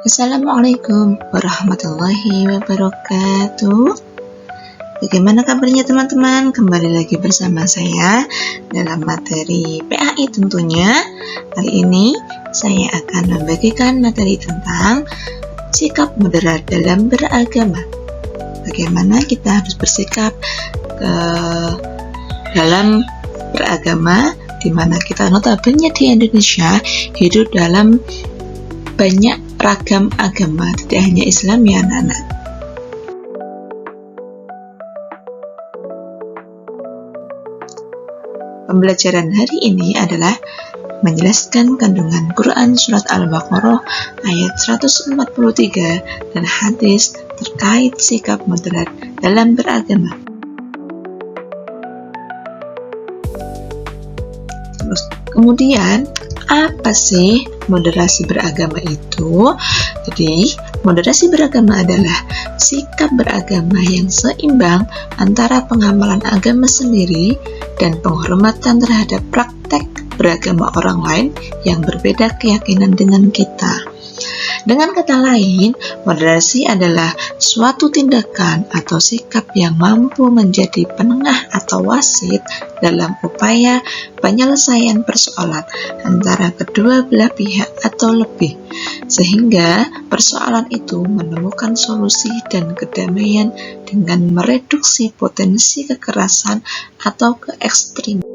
Assalamualaikum warahmatullahi wabarakatuh. Bagaimana kabarnya teman-teman? Kembali lagi bersama saya dalam materi PAI tentunya. Kali ini saya akan membagikan materi tentang sikap moderat dalam beragama. Bagaimana kita harus bersikap dalam beragama, di mana kita notabene di Indonesia hidup dalam banyak ragam agama, tidak hanya Islam ya anak-anak. Pembelajaran hari ini adalah menjelaskan kandungan Quran Surat Al-Baqarah ayat 143 dan hadis terkait sikap moderat dalam beragama. Terus, kemudian apa sih moderasi beragama itu? Jadi, moderasi beragama adalah sikap beragama yang seimbang antara pengamalan agama sendiri dan penghormatan terhadap praktek beragama orang lain yang berbeda keyakinan dengan kita. Dengan kata lain, moderasi adalah suatu tindakan atau sikap yang mampu menjadi penengah atau wasit dalam upaya penyelesaian persoalan antara kedua belah pihak atau lebih, sehingga persoalan itu menemukan solusi dan kedamaian dengan mereduksi potensi kekerasan atau keekstreman.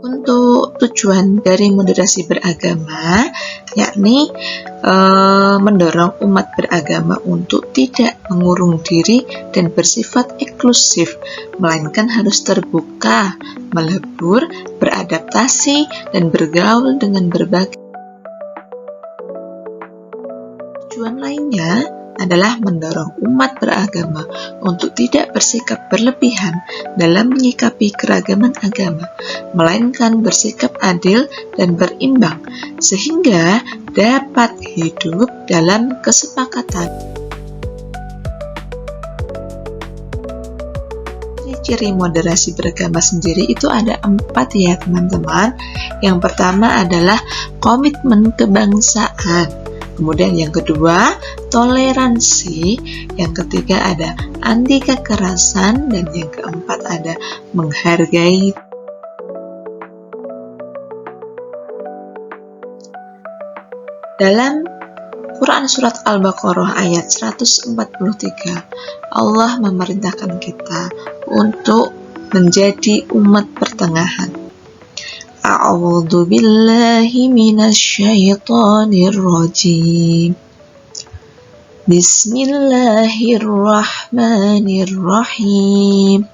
Untuk tujuan dari moderasi beragama, yakni mendorong umat beragama untuk tidak mengurung diri dan bersifat eksklusif, melainkan harus terbuka, melebur, beradaptasi, dan bergaul dengan berbagai. Tujuan lainnya adalah mendorong umat beragama untuk tidak bersikap berlebihan dalam menyikapi keragaman agama, melainkan bersikap adil dan berimbang, sehingga dapat hidup dalam kesepakatan. Ciri moderasi beragama sendiri itu ada 4 ya teman-teman. Yang pertama adalah komitmen kebangsaan. Kemudian yang kedua, toleransi. Yang ketiga ada anti kekerasan. Dan yang keempat ada menghargai. Dalam Quran Surat Al-Baqarah ayat 143, Allah memerintahkan kita untuk menjadi umat pertengahan. A'udzu billahi minasyaitonir rajim. Bismillahirrahmanirrahim.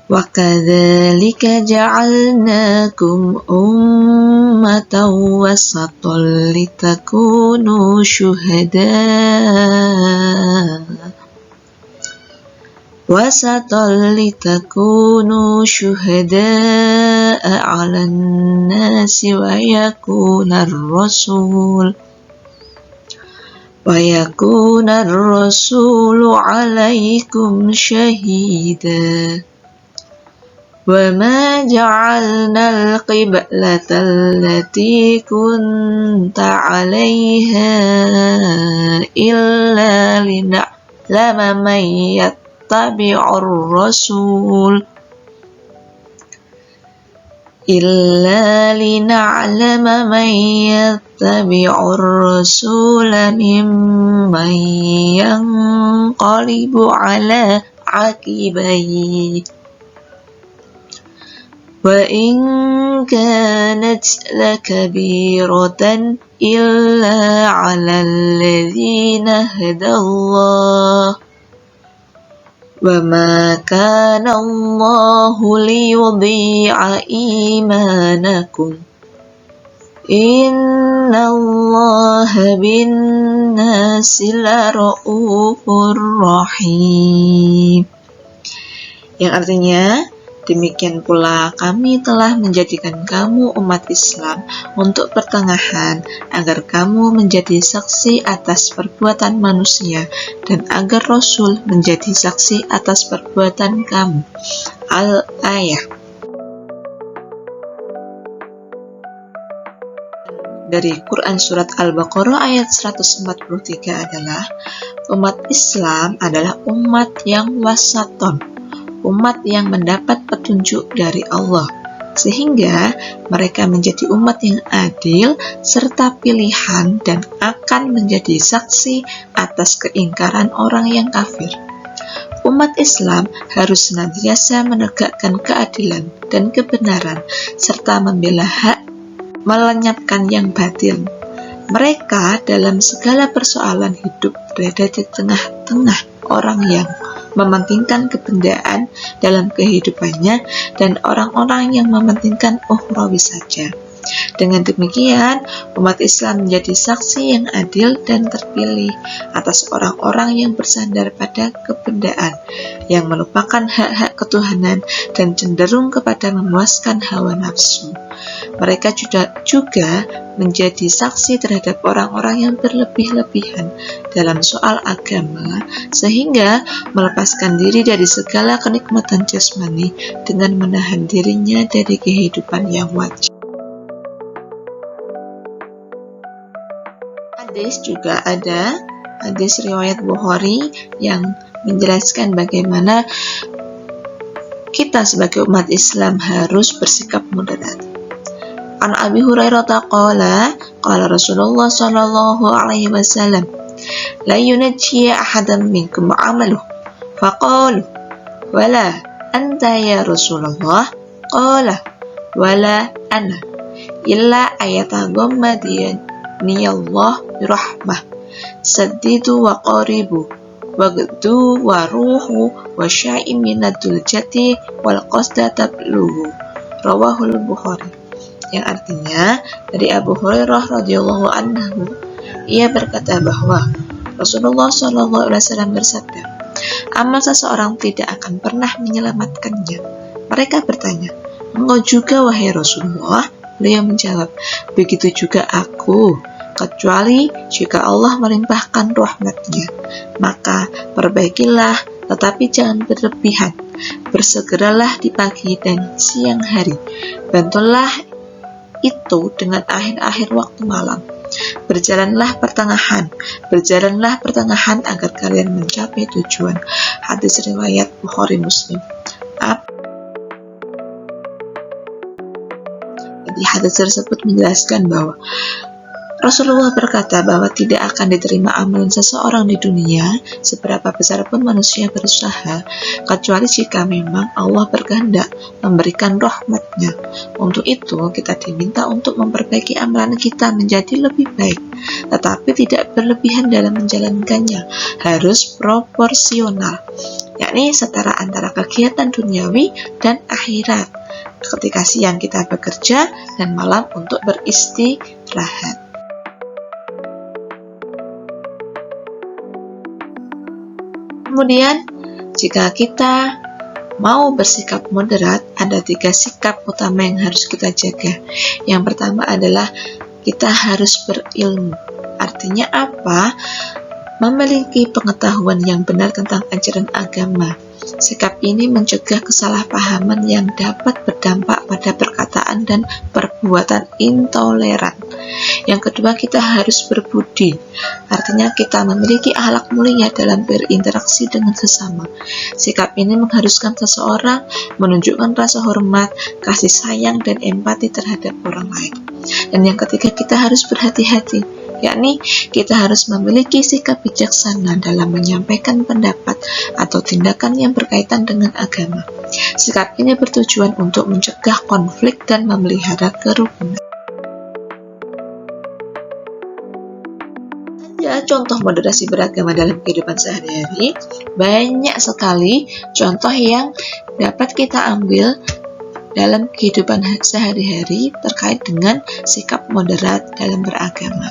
Wa kadzalika ja'alnakum ummatan wasatan litakunu syuhada'a 'alan nasi wa yakuna ar-rasulu 'alaikum shahida. Wa ma ja'alna al-qiblata allati kunta 'alaiha illa lina'lama man yattabi'ur rasul mimman yanqalibu 'ala 'aqibaihi. Wa in kanat lakabiratan illa 'alal ladzina hadallah. Wa ma kana Allahu liyudhi'a imanakum. Innallaha bin-nasi laraufur rahim. Yang artinya, demikian pula kami telah menjadikan kamu umat Islam untuk pertengahan, agar kamu menjadi saksi atas perbuatan manusia dan agar Rasul menjadi saksi atas perbuatan kamu. Al-Ayah. dari Quran surat Al-Baqarah ayat 143 adalah umat Islam adalah umat yang wasaton, umat yang mendapat petunjuk dari Allah, sehingga mereka menjadi umat yang adil serta pilihan dan akan menjadi saksi atas keingkaran orang yang kafir. Umat Islam harus senantiasa menegakkan keadilan dan kebenaran serta membela hak, melenyapkan yang batil. Mereka dalam segala persoalan hidup berada di tengah-tengah orang yang mementingkan kebendaan dalam kehidupannya dan orang-orang yang mementingkan ukhrawi saja. Dengan demikian, umat Islam menjadi saksi yang adil dan terpilih atas orang-orang yang bersandar pada kebendaan, yang melupakan hak-hak ketuhanan dan cenderung kepada memuaskan hawa nafsu. Mereka juga menjadi saksi terhadap orang-orang yang berlebih-lebihan dalam soal agama, sehingga melepaskan diri dari segala kenikmatan jasmani dengan menahan dirinya dari kehidupan yang wajib. Hadis juga ada hadis riwayat Bukhari yang menjelaskan bagaimana kita sebagai umat Islam harus bersikap moderat. An Abi Hurairah qala Rasulullah sallallahu alaihi wasallam, la yunajji ahadan minkum amaluhu, faqalu wala anta ya Rasulullah, qala wala ana illa ayataghammadiyani Allah birahmah, saddidu wa qaribu wagdu wa ruhu wa syai'in minadul jati wal qasda tabluhu, rawahul Bukhari. Yang artinya dari Abu Hurairah radhiyallahu anhu, ia berkata bahwa Rasulullah SAW bersabda, amal seseorang tidak akan pernah menyelamatkannya. Mereka bertanya, engkau juga wahai Rasulullah? Beliau menjawab, begitu juga aku, kecuali jika Allah melimpahkan rahmat-Nya. Maka perbaikilah, tetapi jangan berlebihan. Bersegeralah di pagi dan siang hari. Bantulah itu dengan akhir-akhir waktu malam. Berjalanlah pertengahan agar kalian mencapai tujuan. Hadis riwayat Bukhari Muslim. Jadi hadis tersebut menjelaskan bahwa Rasulullah berkata bahwa tidak akan diterima amalan seseorang di dunia, seberapa besar pun manusia berusaha, kecuali jika memang Allah berkehendak memberikan rahmat-Nya. Untuk itu, kita diminta untuk memperbaiki amalan kita menjadi lebih baik, tetapi tidak berlebihan dalam menjalankannya, harus proporsional, yakni setara antara kegiatan duniawi dan akhirat. Ketika siang kita bekerja dan malam untuk beristirahat. Kemudian, jika kita mau bersikap moderat, ada 3 sikap utama yang harus kita jaga. Yang pertama adalah kita harus berilmu. Artinya apa? Memiliki pengetahuan yang benar tentang ajaran agama. Sikap ini mencegah kesalahpahaman yang dapat berdampak pada perkataan dan perbuatan intoleran. Yang kedua, kita harus berbudi. Artinya kita memiliki akhlak mulia dalam berinteraksi dengan sesama. Sikap ini mengharuskan seseorang menunjukkan rasa hormat, kasih sayang, dan empati terhadap orang lain. Dan yang ketiga, kita harus berhati-hati, yakni kita harus memiliki sikap bijaksana dalam menyampaikan pendapat atau tindakan yang berkaitan dengan agama. Sikap ini bertujuan untuk mencegah konflik dan memelihara kerukunan. Contoh moderasi beragama dalam kehidupan sehari-hari, banyak sekali contoh yang dapat kita ambil dalam kehidupan sehari-hari terkait dengan sikap moderat dalam beragama.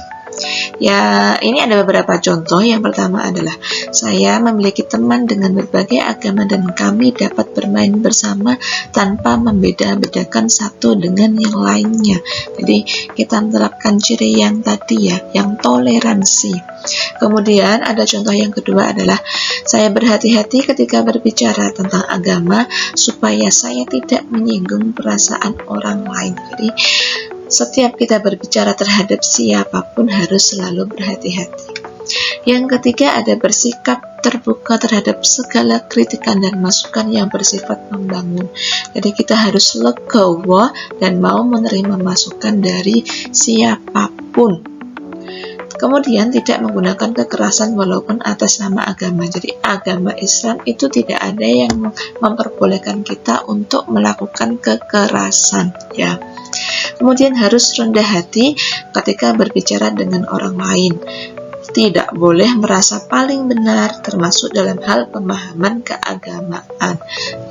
Ya, ini ada beberapa contoh. Yang pertama adalah saya memiliki teman dengan berbagai agama dan kami dapat bermain bersama tanpa membeda-bedakan satu dengan yang lainnya. Jadi kita menerapkan ciri yang tadi ya, yang toleransi. Kemudian ada contoh yang kedua adalah saya berhati-hati ketika berbicara tentang agama supaya saya tidak menyinggung perasaan orang lain. Jadi setiap kita berbicara terhadap siapapun harus selalu berhati-hati. Yang ketiga, ada bersikap terbuka terhadap segala kritikan dan masukan yang bersifat membangun. Jadi kita harus legowo dan mau menerima masukan dari siapapun. Kemudian tidak menggunakan kekerasan walaupun atas nama agama. Jadi agama Islam itu tidak ada yang memperbolehkan kita untuk melakukan kekerasan, ya. Kemudian harus rendah hati ketika berbicara dengan orang lain. Tidak boleh merasa paling benar, termasuk dalam hal pemahaman keagamaan.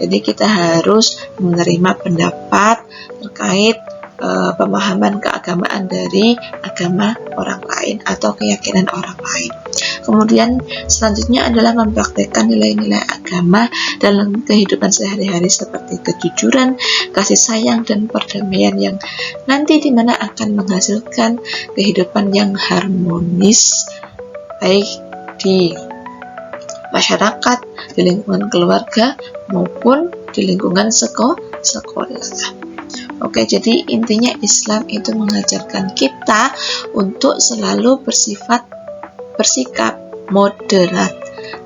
Jadi kita harus menerima pendapat terkait pemahaman keagamaan dari agama orang lain atau keyakinan orang lain. Kemudian selanjutnya adalah mempraktekkan nilai-nilai agama dalam kehidupan sehari-hari seperti kejujuran, kasih sayang, dan perdamaian yang nanti dimana akan menghasilkan kehidupan yang harmonis baik di masyarakat, di lingkungan keluarga, maupun di lingkungan sekolah. Oke, jadi intinya Islam itu mengajarkan kita untuk selalu bersikap moderat.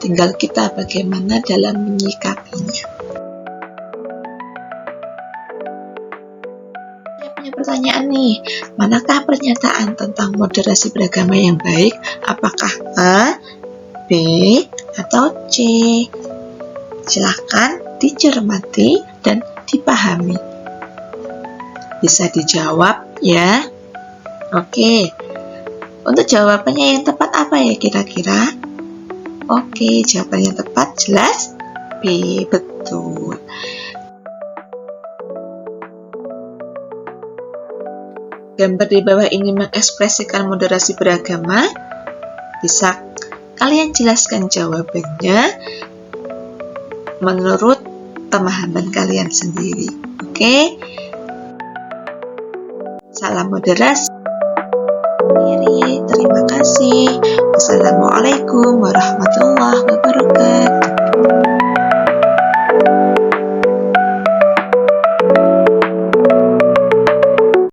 Tinggal kita bagaimana dalam menyikapinya. Saya punya pertanyaan nih, manakah pernyataan tentang moderasi beragama yang baik? Apakah A, B, atau C? Silakan dicermati dan dipahami. Bisa dijawab ya. Oke. Untuk jawabannya yang tepat apa ya kira-kira? Oke, jawaban yang tepat jelas B, betul. Gambar di bawah ini mengekspresikan moderasi beragama. Bisa kalian jelaskan jawabannya menurut pemahaman kalian sendiri. Oke? Salam moderasi. Terima kasih. Wassalamualaikum warahmatullahi wabarakatuh.